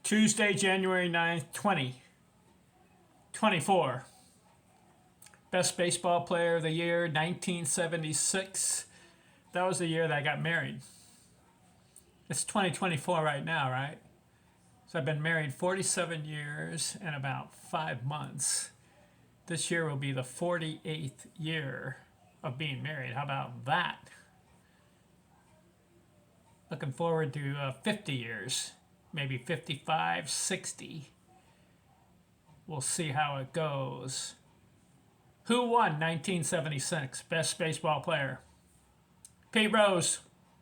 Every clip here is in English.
Tuesday, January 9th, 2024. Best baseball player of the year, 1976. That was the year that I got married. It's 2024 right now, right? So I've been married 47 years and about 5 months. This year will be the 48th year of being married. How about that? Looking forward to 50 years, maybe 55, 60. We'll see how it goes. Who won 1976 Best Baseball Player? Pete Rose,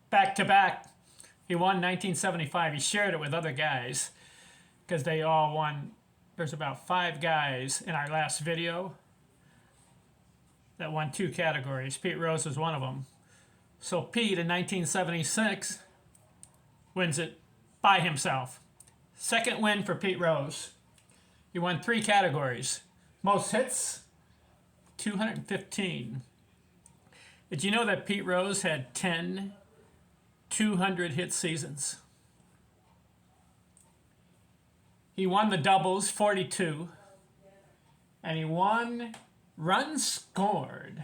back to back. He won 1975. He shared it with other guys because they all won. There's about 5 guys in our last video that won 2 categories. Pete Rose was one of them. So Pete in 1976 wins it by himself. Second win for Pete Rose. He won 3 categories. Most hits, 215. Did you know that Pete Rose had 10 200 hit seasons? He won the doubles, 42. And he won runs scored,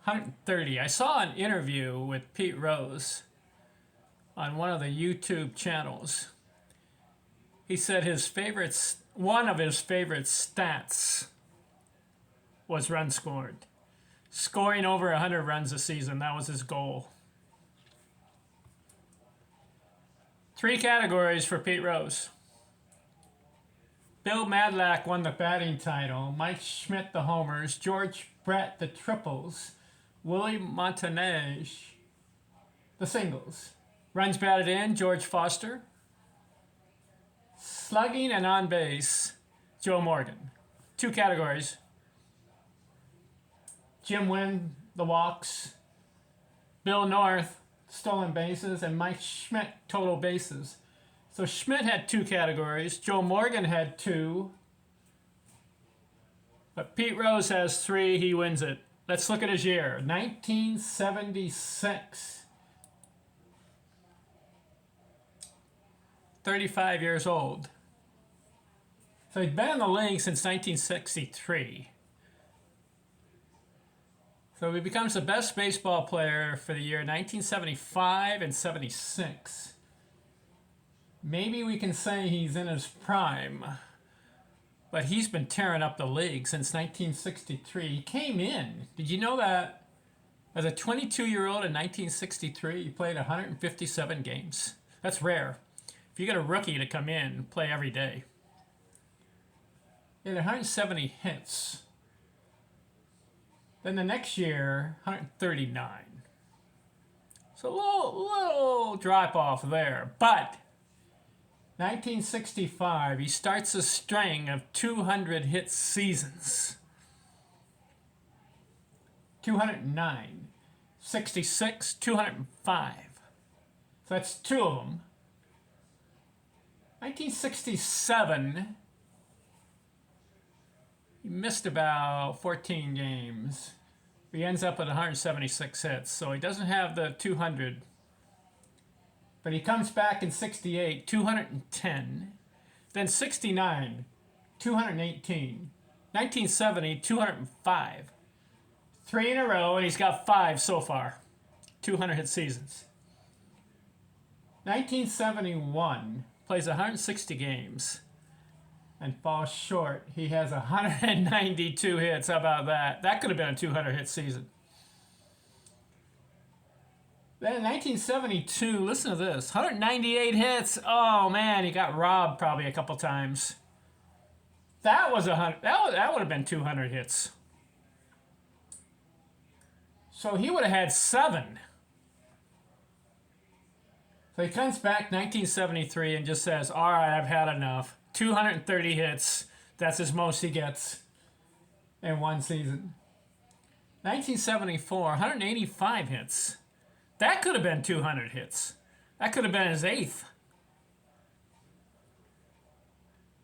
130. I saw an interview with Pete Rose on one of the YouTube channels. He said one of his favorite stats was runs scored. Scoring over 100 runs a season, that was his goal. 3 categories for Pete Rose. Bill Madlack won the batting title, Mike Schmidt the homers, George Brett the triples, Willie Montague the singles. Runs batted in, George Foster. Slugging and on base, Joe Morgan. 2 categories. Jim Wynn, the walks. Bill North, stolen bases. And Mike Schmidt, total bases. So Schmidt had 2 categories. Joe Morgan had 2. But Pete Rose has 3. He wins it. Let's look at his year. 1976. 35 years old. So he's been in the league since 1963. So he becomes the best baseball player for the year 1975 and 76. Maybe we can say he's in his prime, but he's been tearing up the league since 1963. He came in. Did you know that as a 22-year-old in 1963, he played 157 games? That's rare. If you get a rookie to come in and play every day. He had 170 hits. Then the next year, 139. So a little drop off there. But 1965, he starts a string of 200 hit seasons. 209, 66, 205. So that's 2 of them. 1967, he missed about 14 games. He ends up with 176 hits, so he doesn't have the 200. But he comes back in 68, 210. Then 69, 218. 1970, 205. 3 in a row, and he's got 5 so far. 200 hit seasons. 1971, plays 160 games and falls short. He has 192 hits. How about that? That could have been a 200 hit season. Then in 1972, listen to this, 198 hits. Oh man, he got robbed probably a couple times. That was that would have been 200 hits. So he would have had 7. So he comes back 1973 and just says, all right, I've had enough. 230 hits. That's as most he gets in one season. 1974, 185 hits. That could have been 200 hits. That could have been his 8th.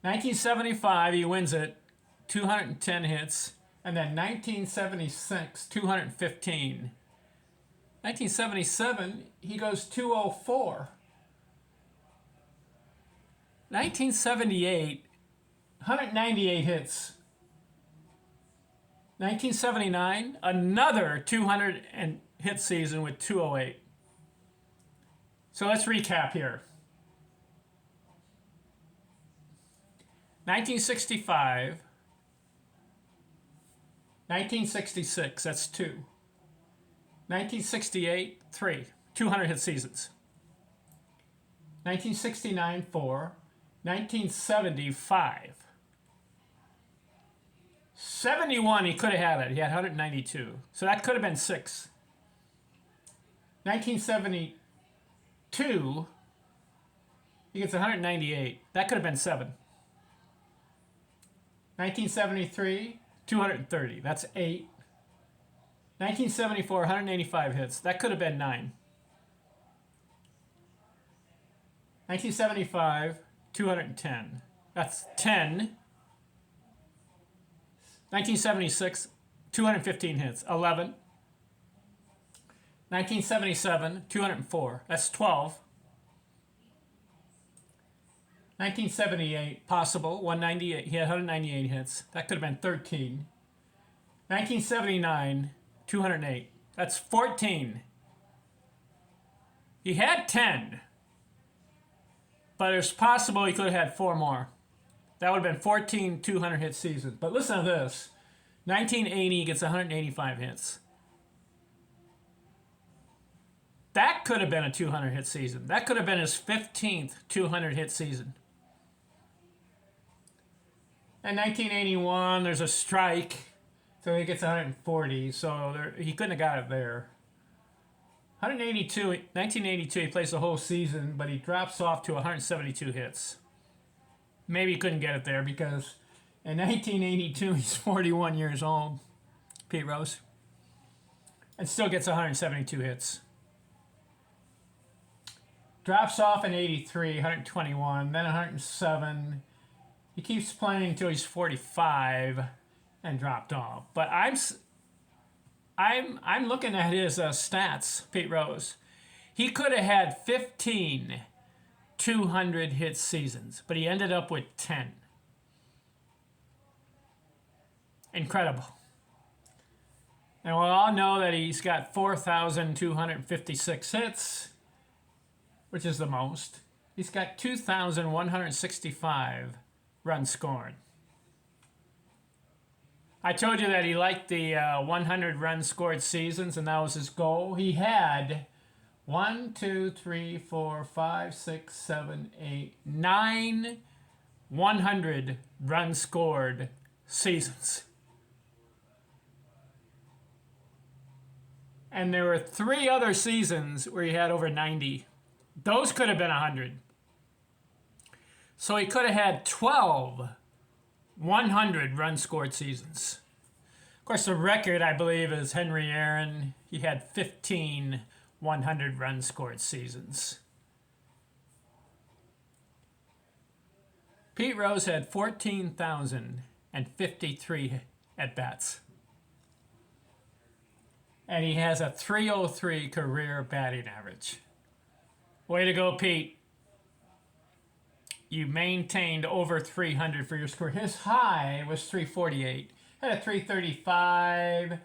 1975, he wins it. 210 hits. And then 1976, 215. 1977, he goes 204. 1978, 198 hits. 1979, another 200 and hit season with 208. So let's recap here. 1965, 1966, that's 2. 1968, 3, 200 hit seasons. 1969, 4. 1975. 71, he could have had it. He had 192. So that could have been 6. 1972, he gets 198. That could have been 7. 1973, 230. That's 8. 1974, 185 hits. That could have been 9. 1975, 210. That's 10. 1976, 215 hits. 11. 1977, 204. That's 12. 1978, possible, 198. He had 198 hits. That could have been 13. 1979, 208. That's 14. He had 10. But it's possible he could have had 4 more. That would have been 14 200 hit seasons. But listen to this. 1980, he gets 185 hits. That could have been a 200 hit season. That could have been his 15th 200 hit season. In 1981, there's a strike, so he gets 140. So he couldn't have got it there. 1982, he plays the whole season, but he drops off to 172 hits. Maybe he couldn't get it there because in 1982, he's 41 years old, Pete Rose, and still gets 172 hits. Drops off in 83, 121, then 107. He keeps playing until he's 45 and dropped off. But I'm looking at his stats, Pete Rose. He could have had 15 200 hit seasons, but he ended up with 10. Incredible. And we all know that he's got 4,256 hits, which is the most. He's got 2,165 runs scored. I told you that he liked the 100 runs scored seasons, and that was his goal. He had 1, 2, 3, 4, 5, 6, 7, 8, 9 100 runs scored seasons. And there were 3 other seasons where he had over 90. Those could have been 100. So he could have had 12 100 runs scored seasons. Of course, the record, I believe, is Henry Aaron. He had 15 100 runs scored seasons. Pete Rose had 14,053 at-bats. And he has a .303 career batting average. Way to go, Pete. You maintained over 300 for your score. His high was 348. Had a 335,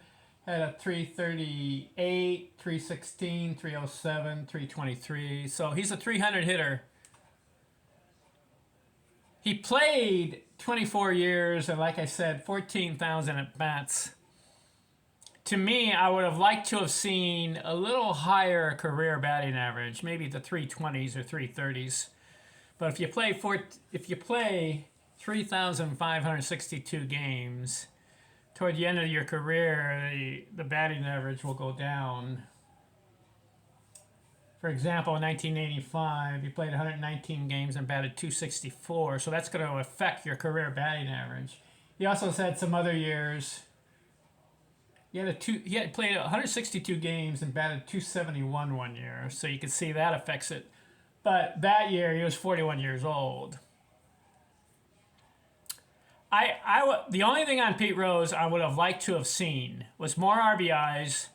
had a 338, 316, 307, 323. So he's a 300 hitter. He played 24 years and, like I said, 14,000 at-bats. To me, I would have liked to have seen a little higher career batting average, maybe the 320s or 330s. But if you play 3,562 games, toward the end of your career, the batting average will go down. For example, in 1985, you played 119 games and batted .264, so that's going to affect your career batting average. He also said some other years. He had played 162 games and batted .271 one year, so you can see that affects it. But that year, he was 41 years old. The only thing on Pete Rose I would have liked to have seen was more RBIs.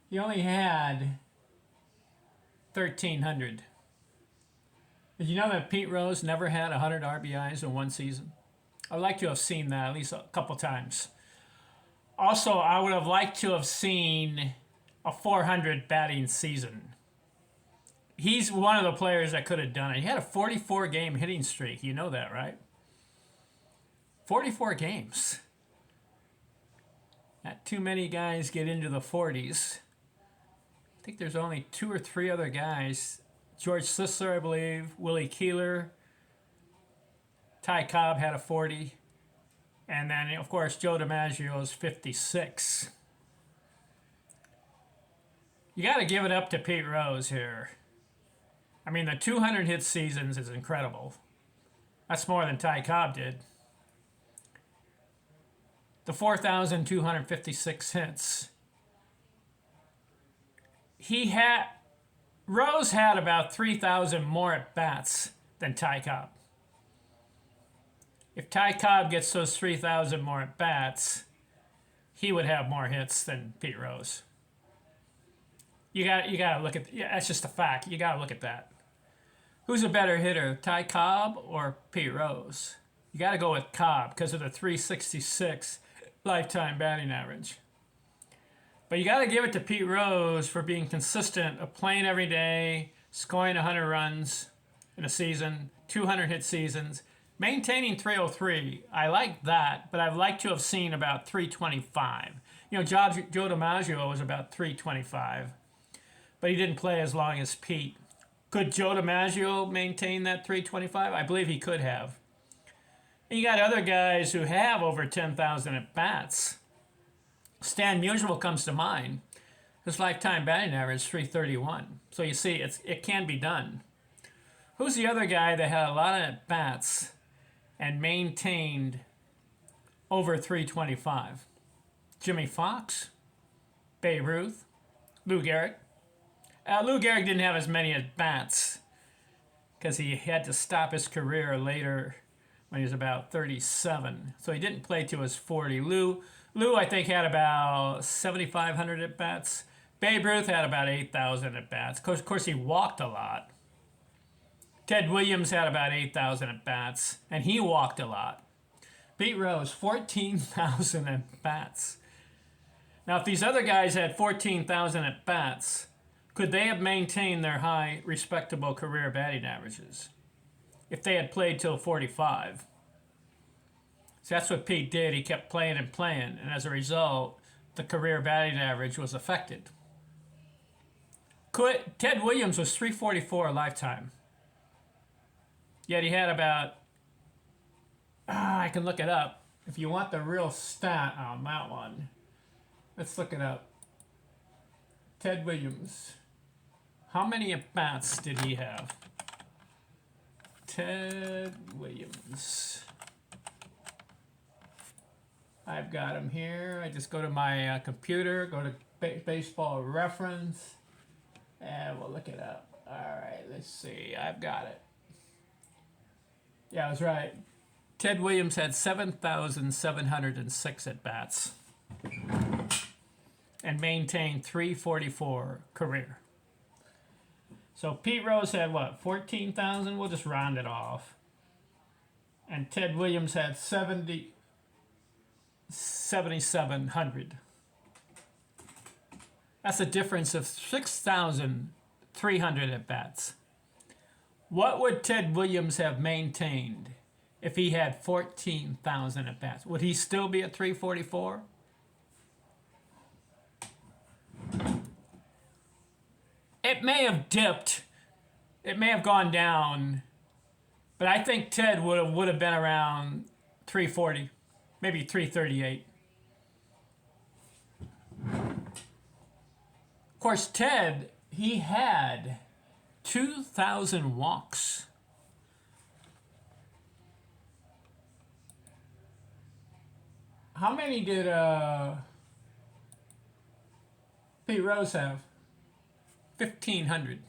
He only had 1,300. Did you know that Pete Rose never had 100 RBIs in one season? I'd like to have seen that at least a couple times. Also, I would have liked to have seen a 400 batting season. He's one of the players that could have done it. He had a 44 game hitting streak. You know that, right? 44 games. Not too many guys get into the 40s. I think there's only 2 or 3 other guys. George Sisler, I believe. Willie Keeler. Ty Cobb had a 40. And then, of course, Joe DiMaggio's 56. You got to give it up to Pete Rose here. I mean, the 200 hit seasons is incredible. That's more than Ty Cobb did. The 4,256 hits. Rose had about 3,000 more at bats than Ty Cobb. If Ty Cobb gets those 3,000 more at bats, he would have more hits than Pete Rose. You got to look at, yeah, that's just a fact. You got to look at that. Who's a better hitter, Ty Cobb or Pete Rose? You got to go with Cobb because of the 366 lifetime batting average. But you got to give it to Pete Rose for being consistent, of playing every day, scoring 100 runs in a season, 200 hit seasons, maintaining 303. I like that, but I'd like to have seen about 325. You know, Joe DiMaggio was about 325, but he didn't play as long as Pete. Could Joe DiMaggio maintain that 325? I believe he could have. And you got other guys who have over 10,000 at bats. Stan Musial comes to mind. His lifetime batting average is 331. So you see, it can be done. Who's the other guy that had a lot of at bats and maintained over 325? Jimmy Fox, Babe Ruth, Lou Gehrig. Lou Gehrig didn't have as many at bats because he had to stop his career later when he was about 37. So he didn't play till he was 40. Lou, I think, had about 7,500 at bats. Babe Ruth had about 8,000 at bats. Of course, he walked a lot. Ted Williams had about 8,000 at bats, and he walked a lot. Pete Rose, 14,000 at bats. Now, if these other guys had 14,000 at bats, could they have maintained their high, respectable career batting averages if they had played till 45? So that's what Pete did. He kept playing and playing, and as a result, the career batting average was affected. Ted Williams was 344 a lifetime. Yet he had about, I can look it up. If you want the real stat on that one, let's look it up. Ted Williams. How many at-bats did he have? Ted Williams. I've got him here. I just go to my computer, go to Baseball Reference, and we'll look it up. All right, let's see. I've got it. Yeah, I was right. Ted Williams had 7,706 at-bats and maintained 344 career. So Pete Rose had what, 14,000? We'll just round it off. And Ted Williams had 7,700. That's a difference of 6,300 at-bats. What would Ted Williams have maintained if he had 14,000 at-bats? Would he still be at 344? It may have dipped. It may have gone down. But I think Ted would have been around 340, maybe 338. Of course, Ted, he had 2,000 walks. How many did Pete Rose have? 1,500.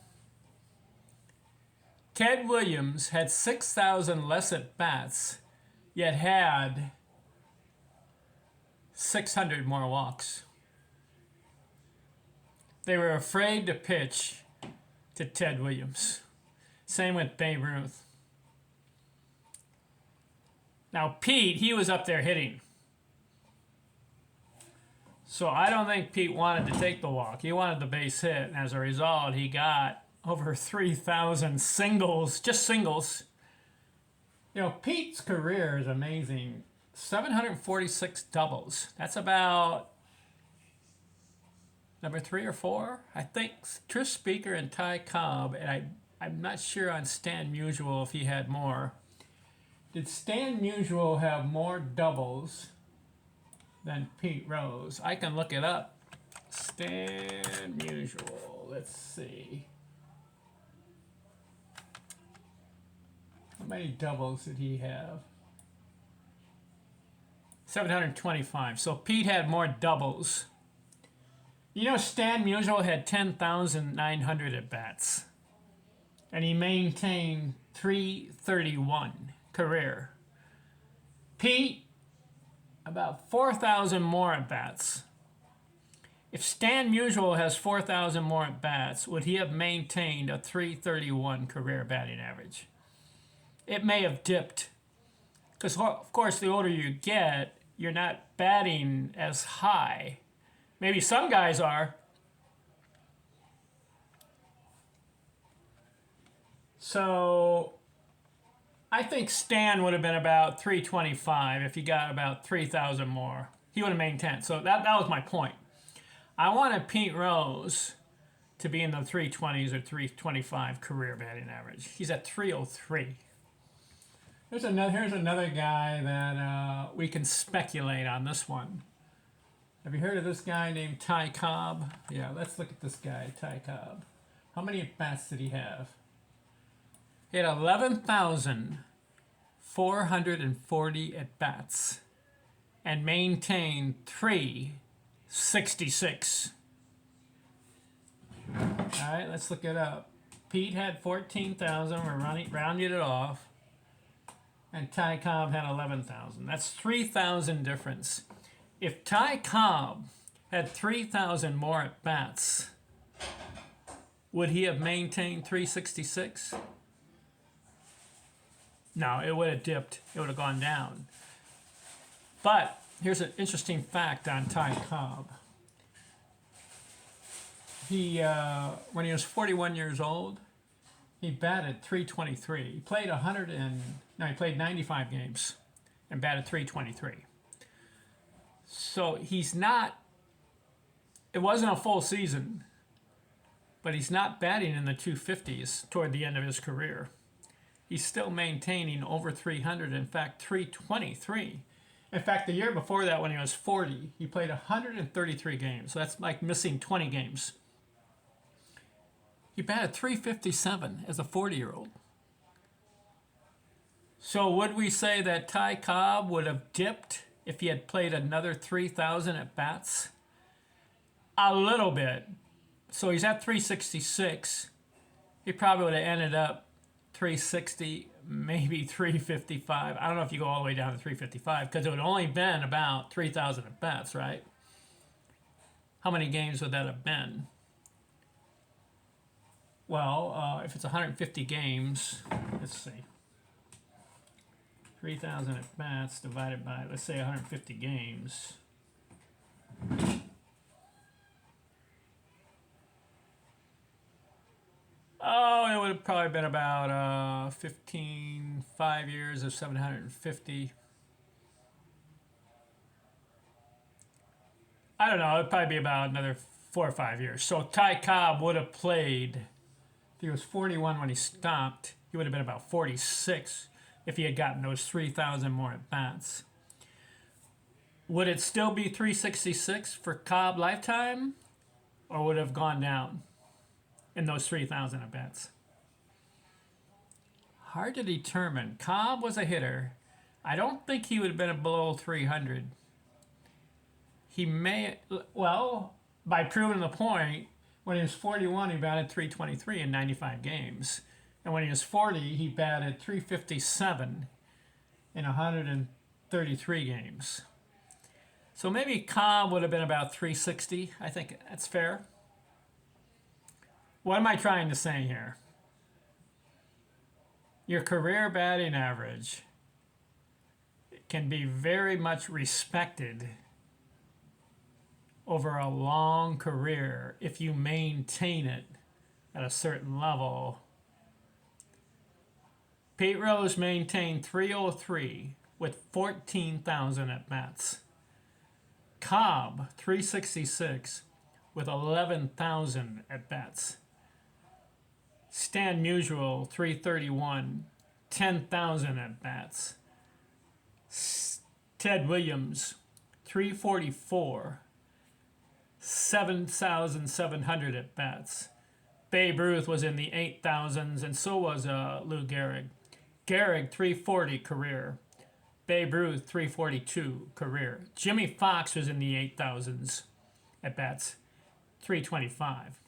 Ted Williams had 6,000 less at bats, yet had 600 more walks. They were afraid to pitch to Ted Williams. Same with Babe Ruth. Now, Pete, he was up there hitting. So I don't think Pete wanted to take the walk. He wanted the base hit, and as a result, he got over 3,000 singles, just singles. You know, Pete's career is amazing. 746 doubles. That's about number 3 or 4. I think Tris Speaker and Ty Cobb, and I'm not sure on Stan Musial if he had more. Did Stan Musial have more doubles than Pete Rose? I can look it up. Stan Musial. Let's see. How many doubles did he have? 725. So Pete had more doubles. You know, Stan Musial had 10,900 at bats. And he maintained 331 career. Pete, about 4,000 more at bats. If Stan Musial has 4,000 more at bats, would he have maintained a 331 career batting average? It may have dipped. Because, of course, the older you get, you're not batting as high. Maybe some guys are. So I think Stan would have been about 325 if he got about 3,000 more. He would have maintained. So that was my point. I wanted Pete Rose to be in the 320s or 325 career batting average. He's at 303. Here's another guy that we can speculate on this one. Have you heard of this guy named Ty Cobb? Yeah, let's look at this guy, Ty Cobb. How many at-bats did he have? He had 11,440 at-bats and maintained 366. All right, let's look it up. Pete had 14,000. We're rounding it off. And Ty Cobb had 11,000. That's 3,000 difference. If Ty Cobb had 3,000 more at bats, would he have maintained 366? No, it would have dipped. It would have gone down. But here's an interesting fact on Ty Cobb. He, when he was 41 years old, he batted 323. He played he played 95 games and batted 323. So he's not, it wasn't a full season, but he's not batting in the 250s toward the end of his career. He's still maintaining over 300, in fact, 323. In fact, the year before that, when he was 40, he played 133 games. So that's like missing 20 games. He batted 357 as a 40-year-old. So would we say that Ty Cobb would have dipped if he had played another 3,000 at bats? A little bit. So he's at 366. He probably would have ended up 360, maybe 355. I don't know if you go all the way down to 355 because it would have only been about 3,000 at bats, right? How many games would that have been? Well, if it's 150 games, let's see. 3,000 at bats divided by, let's say, 150 games. Oh, it would have probably been about 5 years of 750. I don't know, it'd probably be about another 4 or 5 years. So Ty Cobb would have played, if he was 41 when he stopped, he would have been about 46 if he had gotten those 3,000 more at bats. Would it still be 366 for Cobb lifetime, or would it have gone down in those 3,000 at bats? Hard to determine. Cobb was a hitter. I don't think he would have been below 300. He may, well, by proving the point, when he was 41, he batted 323 in 95 games. And when he was 40, he batted 357 in 133 games. So maybe Cobb would have been about 360. I think that's fair. What am I trying to say here? Your career batting average can be very much respected over a long career if you maintain it at a certain level. Pete Rose maintained 303 with 14,000 at bats. Cobb 366 with 11,000 at bats. Stan Musial 331, 10,000 at bats. Ted Williams 344, 7,700 at bats. Babe Ruth was in the 8,000s, and so was Lou Gehrig. Gehrig 340 career. Babe Ruth 342 career. Jimmy Fox was in the 8,000s at bats, 325.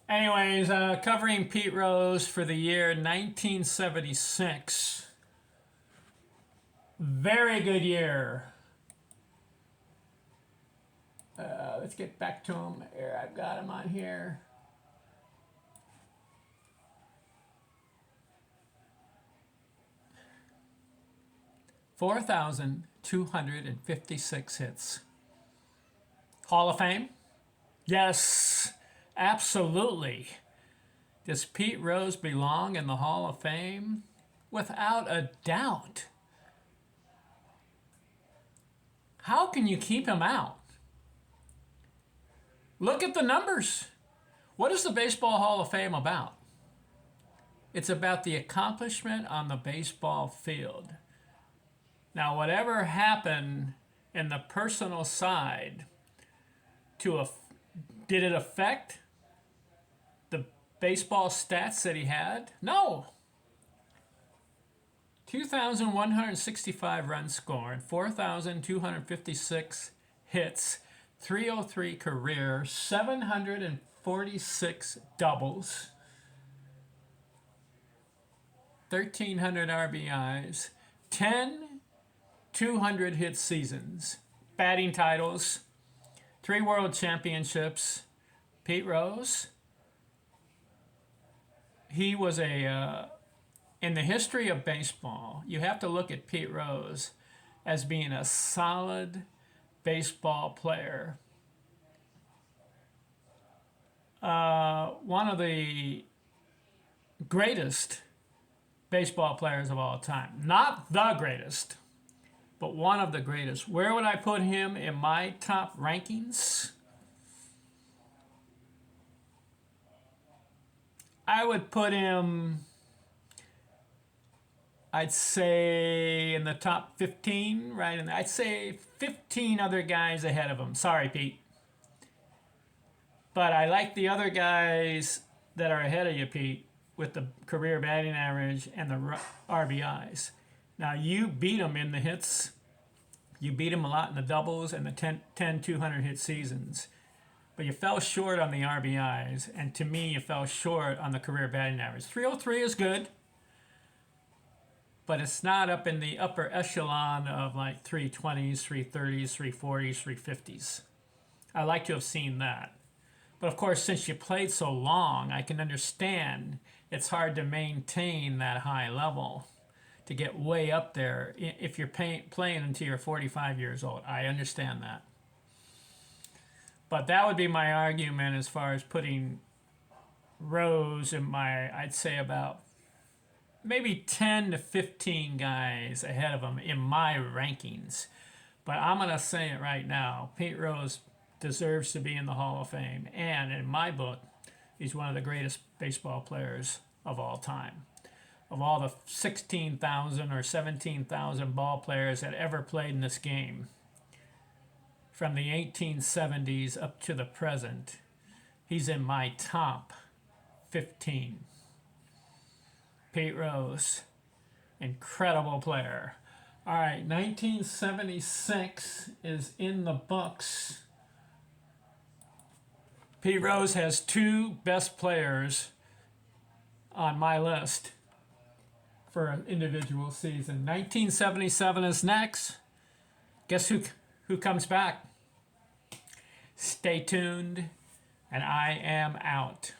Anyways, covering Pete Rose for the year 1976. Very good year. Let's get back to him. Here, I've got him on here. $4,256 hits. Hall of Fame? Yes, absolutely. Does Pete Rose belong in the Hall of Fame? Without a doubt. How can you keep him out? Look at the numbers. What is the Baseball Hall of Fame about? It's about the accomplishment on the baseball field. Now, whatever happened in the personal side, did it affect the baseball stats that he had? No. 2,165 runs scored, 4,256 hits, 303 career, 746 doubles, 1,300 RBIs, 10 200 hit seasons, batting titles, 3 world championships. Pete Rose, he was in the history of baseball, you have to look at Pete Rose as being a solid baseball player. One of the greatest baseball players of all time. Not the greatest, but one of the greatest. Where would I put him in my top rankings? I would put him, I'd say, in the top 15, right? And I'd say 15 other guys ahead of him. Sorry, Pete. But I like the other guys that are ahead of you, Pete, with the career batting average and the RBIs. Now, you beat him in the hits. You beat him a lot in the doubles and the 10 200 hit seasons. But you fell short on the RBIs, and to me, you fell short on the career batting average. 303 is good, but it's not up in the upper echelon of like 320s, 330s, 340s, 350s. I like to have seen that. But of course, since you played so long, I can understand it's hard to maintain that high level, to get way up there if you're playing until you're 45 years old. I understand that. But that would be my argument as far as putting Rose in I'd say about maybe 10 to 15 guys ahead of him in my rankings. But I'm going to say it right now. Pete Rose deserves to be in the Hall of Fame. And in my book, he's one of the greatest baseball players of all time. Of all the 16,000 or 17,000 ball players that ever played in this game, from the 1870s up to the present, he's in my top 15. Pete Rose, incredible player. All right, 1976 is in the books. Pete Rose has 2 best players on my list for an individual season. 1977 is next. Guess who comes back? Stay tuned, and I am out.